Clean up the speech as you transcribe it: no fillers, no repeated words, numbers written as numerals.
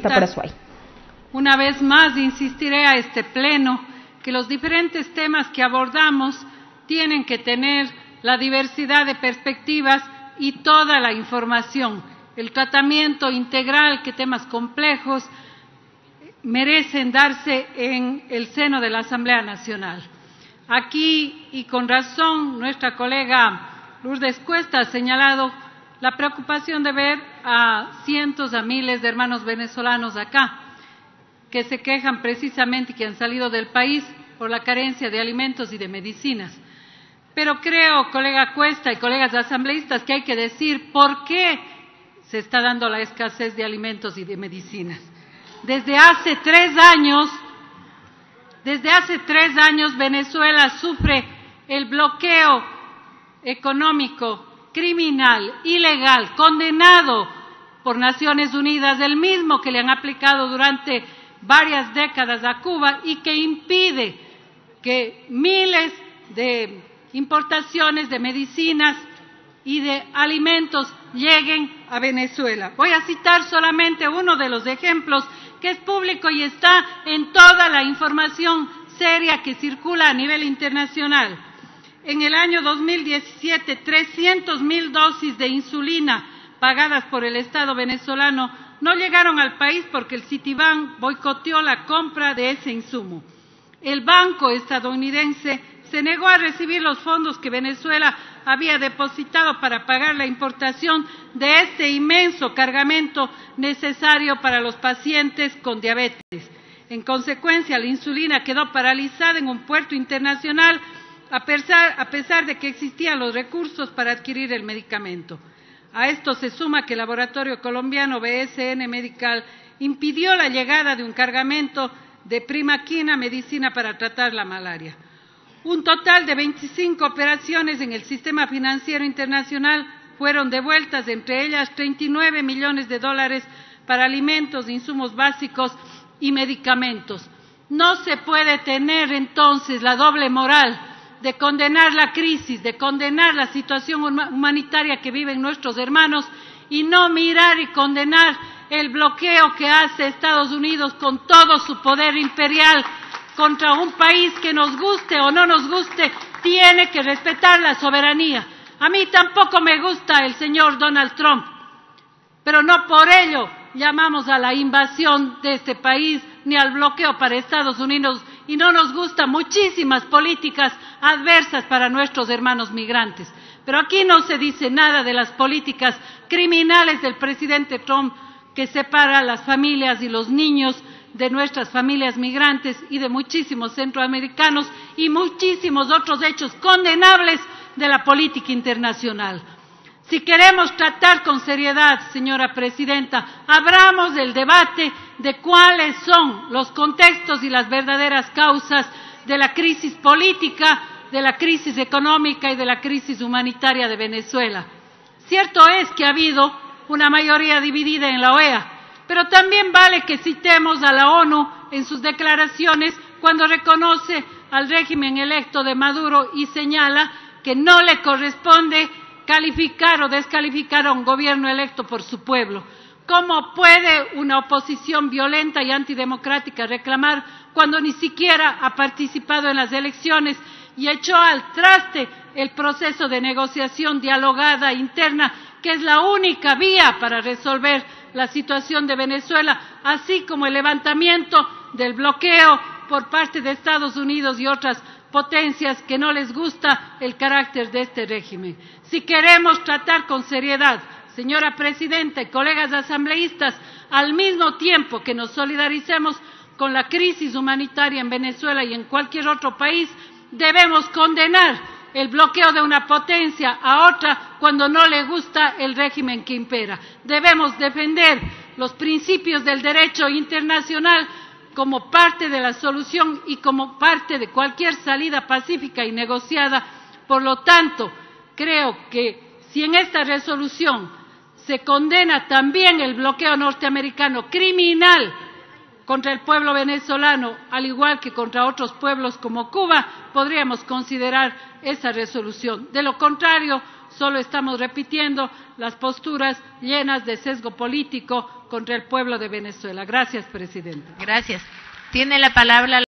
Periodista por Azuay. Una vez más insistiré a este pleno que los diferentes temas que abordamos tienen que tener la diversidad de perspectivas y toda la información, el tratamiento integral que temas complejos merecen darse en el seno de la Asamblea Nacional. Aquí, y con razón, nuestra colega Lourdes Cuesta ha señalado la preocupación de ver a cientos, a miles de hermanos venezolanos acá, que se quejan precisamente que han salido del país por la carencia de alimentos y de medicinas. Pero creo, colega Cuesta y colegas asambleístas, que hay que decir por qué se está dando la escasez de alimentos y de medicinas. Desde hace 3 años Venezuela sufre el bloqueo económico, criminal, ilegal, condenado por Naciones Unidas, el mismo que le han aplicado durante varias décadas a Cuba y que impide que miles de importaciones de medicinas y de alimentos lleguen a Venezuela. Voy a citar solamente uno de los ejemplos que es público y está en toda la información seria que circula a nivel internacional. En el año 2017, 300.000 dosis de insulina pagadas por el Estado venezolano no llegaron al país porque el Citibank boicoteó la compra de ese insumo. El banco estadounidense se negó a recibir los fondos que Venezuela había depositado para pagar la importación de este inmenso cargamento necesario para los pacientes con diabetes. En consecuencia, la insulina quedó paralizada en un puerto internacional a pesar de que existían los recursos para adquirir el medicamento. A esto se suma que el laboratorio colombiano BSN Medical impidió la llegada de un cargamento de primaquina, medicina para tratar la malaria. Un total de 25 operaciones en el sistema financiero internacional fueron devueltas, entre ellas $39 millones para alimentos, insumos básicos y medicamentos. No se puede tener entonces la doble moral de condenar la crisis, de condenar la situación humanitaria que viven nuestros hermanos y no mirar y condenar el bloqueo que hace Estados Unidos con todo su poder imperial contra un país que nos guste o no nos guste, tiene que respetar la soberanía. A mí tampoco me gusta el señor Donald Trump, pero no por ello llamamos a la invasión de este país ni al bloqueo para Estados Unidos, y no nos gustan muchísimas políticas adversas para nuestros hermanos migrantes. Pero aquí no se dice nada de las políticas criminales del presidente Trump que separa a las familias y los niños de nuestras familias migrantes y de muchísimos centroamericanos y muchísimos otros hechos condenables de la política internacional. Si queremos tratar con seriedad, señora presidenta, abramos el debate de cuáles son los contextos y las verdaderas causas de la crisis política, de la crisis económica y de la crisis humanitaria de Venezuela. Cierto es que ha habido una mayoría dividida en la OEA, pero también vale que citemos a la ONU en sus declaraciones cuando reconoce al régimen electo de Maduro y señala que no le corresponde calificar o descalificar a un gobierno electo por su pueblo. ¿Cómo puede una oposición violenta y antidemocrática reclamar cuando ni siquiera ha participado en las elecciones y echó al traste el proceso de negociación dialogada interna, que es la única vía para resolver la situación de Venezuela, así como el levantamiento del bloqueo por parte de Estados Unidos y otras potencias que no les gusta el carácter de este régimen? Si queremos tratar con seriedad, señora presidenta y colegas asambleístas, al mismo tiempo que nos solidaricemos con la crisis humanitaria en Venezuela y en cualquier otro país, debemos condenar el bloqueo de una potencia a otra cuando no le gusta el régimen que impera. Debemos defender los principios del derecho internacional como parte de la solución y como parte de cualquier salida pacífica y negociada. Por lo tanto, creo que si en esta resolución se condena también el bloqueo norteamericano criminal contra el pueblo venezolano, al igual que contra otros pueblos como Cuba, podríamos considerar esa resolución. De lo contrario, solo estamos repitiendo las posturas llenas de sesgo político contra el pueblo de Venezuela. Gracias, presidenta. Gracias. Tiene la palabra